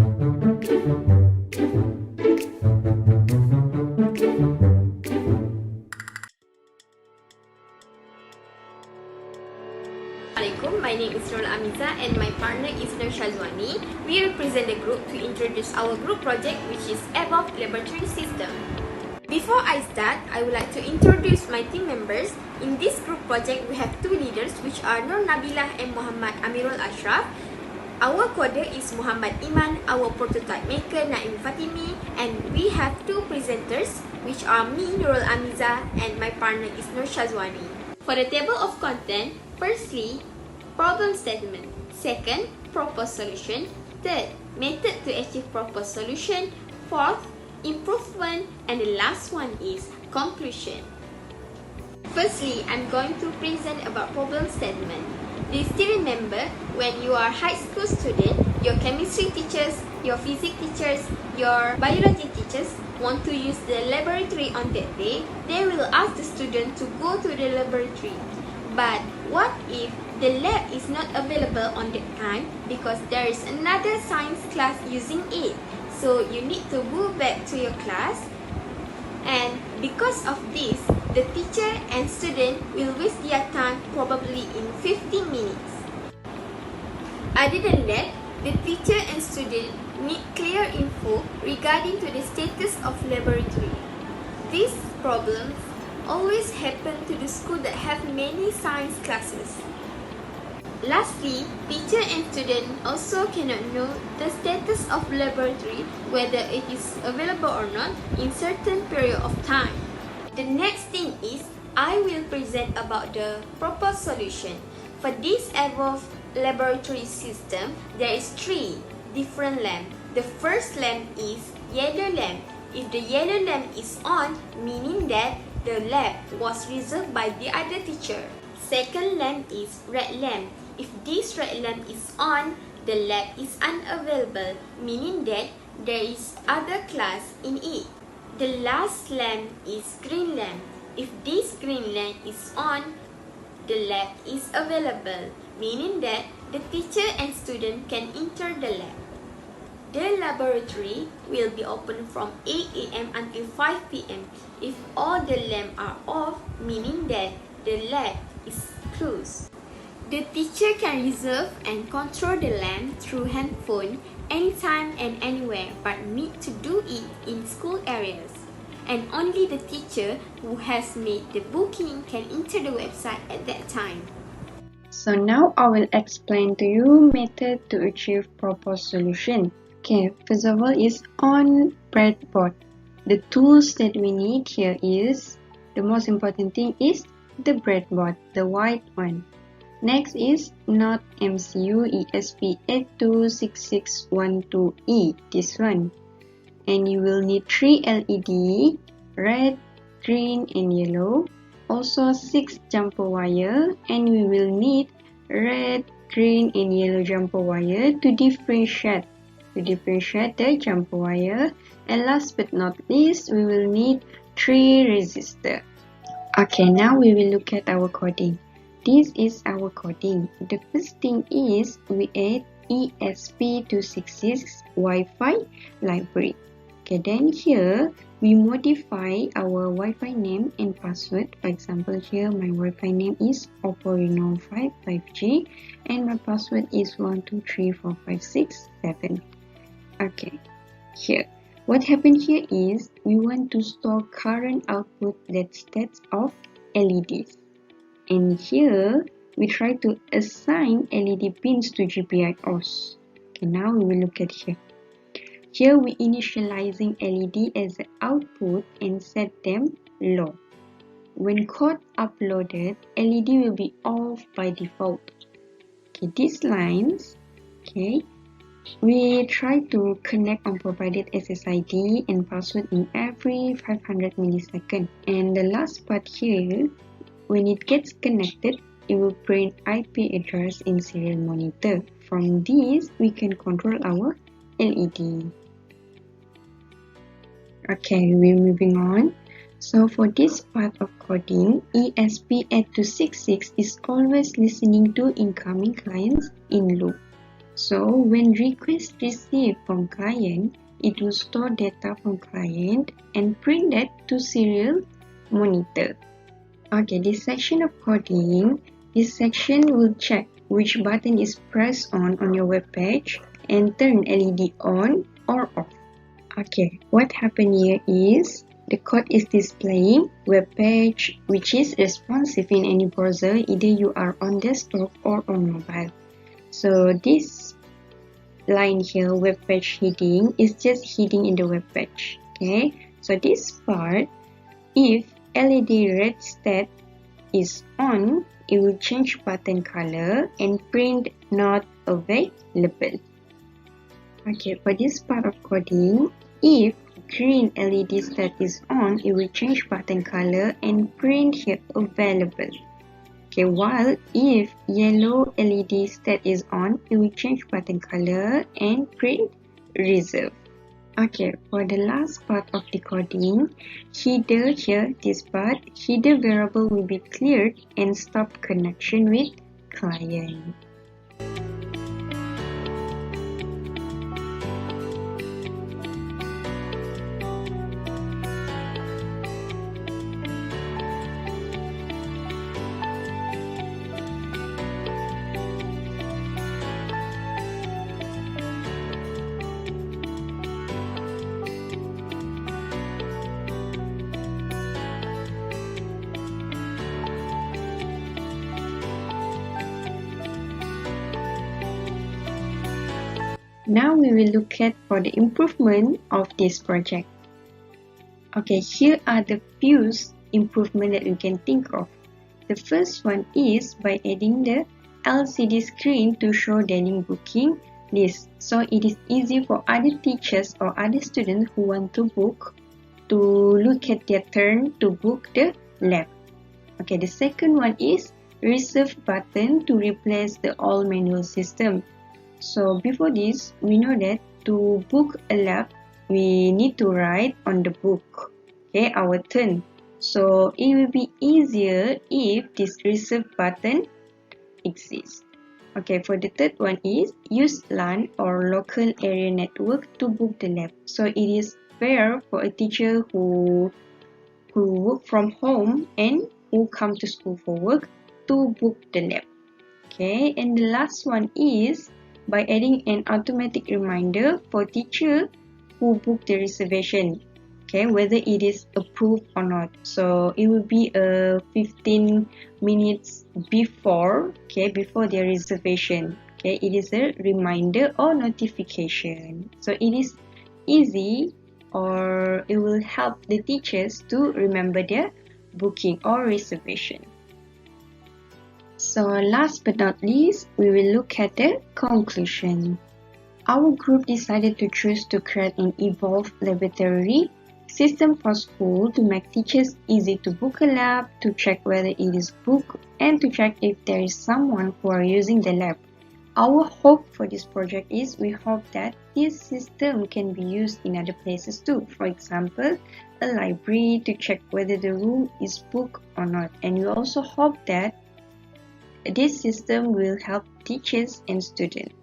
Assalamualaikum, my name is Nurul Amiza and my partner is Nur Shazwani. We represent the group to introduce our group project, which is Evolve Laboratory System. Before I start, I would like to introduce my team members. In this group project, we have two leaders, which are Nur Nabilah and Muhammad Amirul Ashraf. Our coder is Muhammad Iman, our prototype maker Naim Fatimi, and we have two presenters, which are me, Nurul Amiza, and my partner is Nur Shazwani. For the table of content, firstly, problem statement. Second, proposed solution. Third, method to achieve proposed solution. Fourth, improvement. And the last one is conclusion. Firstly, I'm going to present about problem statement. Do you still remember when you are high school student, your chemistry teachers, your physics teachers, your biology teachers want to use the laboratory on that day? They will ask the student to go to the laboratory. But what if the lab is not available on that time because there is another science class using it? So you need to go back to your class, and because of this, the teacher and student will waste their time probably in 50 minutes. Other than that, the teacher and student need clear info regarding to the status of laboratory. These problems always happen to the school that have many science classes. Lastly, teacher and student also cannot know the status of laboratory, whether it is available or not in certain period of time. The next thing is, I will present about the proposed solution. For this Evolve laboratory system, there is 3 different lamps. The first lamp is yellow lamp. If the yellow lamp is on, meaning that the lab was reserved by the other teacher. Second lamp is red lamp. If this red lamp is on, the lab is unavailable, meaning that there is other class in it. The last lamp is green lamp. If this green lamp is on, the lab is available, meaning that the teacher and student can enter the lab. The laboratory will be open from 8 AM until 5 PM. If all the lamps are off, meaning that the lab is closed. The teacher can reserve and control the lamp through handphone anytime and anywhere, but need to do it in school areas. And only the teacher who has made the booking can enter the website at that time. So now I will explain to you method to achieve proposed solution. Okay, first of all is on breadboard. The tools that we need here is, the most important thing is the breadboard, the white one. Next is Not MCU ESP826612E, this one. And you will need 3 LED, red, green and yellow. Also 6 jumper wire, and we will need red, green and yellow jumper wire to differentiate the jumper wire. And last but not least, we will need 3 resistors. Okay, now we will look at our coding. This is our coding. The first thing is we add ESP266 Wi-Fi library. Okay, then here we modify our Wi-Fi name and password. For example, here my Wi-Fi name is Oppo Reno 5 5G and my password is 123456 Okay, here what happened here is we want to store current output that states of LEDs. And here we try to assign LED pins to GPIOs. Okay, now we will look at here. Here we initializing LED as the output and set them low. When code uploaded, LED will be off by default. Okay, these lines, okay, we try to connect unprovided SSID and password in every 500 milliseconds. And the last part here, when it gets connected, it will print IP address in serial monitor. From this, we can control our LED. Okay, we're moving on. So for this part of coding, ESP8266 is always listening to incoming clients in loop. So when request received from client, it will store data from client and print that to serial monitor. Okay, this section of coding, this section will check which button is pressed on your web page and turn LED on or off. Okay, what happened here is the code is displaying web page which is responsive in any browser, either you are on desktop or on mobile. So this line here, web page heading, is just heading in the web page. Okay, so this part, if LED red state is on, it will change button color and print not available. Okay, for this part of coding, if green LED state is on, it will change button color and print here available. Okay, while if yellow LED state is on, it will change button color and print reserve. Okay, for the last part of decoding, header here, this part, header variable will be cleared and stop connection with client. Now we will look at for the improvement of this project. Okay, here are the few improvements that we can think of. The first one is by adding the LCD screen to show daily booking list. So it is easy for other teachers or other students who want to book to look at their turn to book the lab. Okay, the second one is reserve button to replace the old manual system. So before this, we know that to book a lab, we need to write on the book, okay, our turn. So it will be easier if this reserve button exists. Okay, for the third one is use LAN or local area network to book the lab. So it is fair for a teacher who work from home and who come to school for work to book the lab. Okay, and the last one is by adding an automatic reminder for teacher who book the reservation, okay, whether it is approved or not. So it will be 15 minutes before, okay, before their reservation. Okay, it is a reminder or notification. So it is easy, or it will help the teachers to remember their booking or reservation. So last but not least, we will look at the conclusion. Our group decided to choose to create an evolved laboratory system for school to make teachers easy to book a lab, to check whether it is booked, and to check if there is someone who are using the lab. Our hope for this project is we hope that this system can be used in other places too. For example, a library to check whether the room is booked or not. And we also hope that this system will help teachers and students.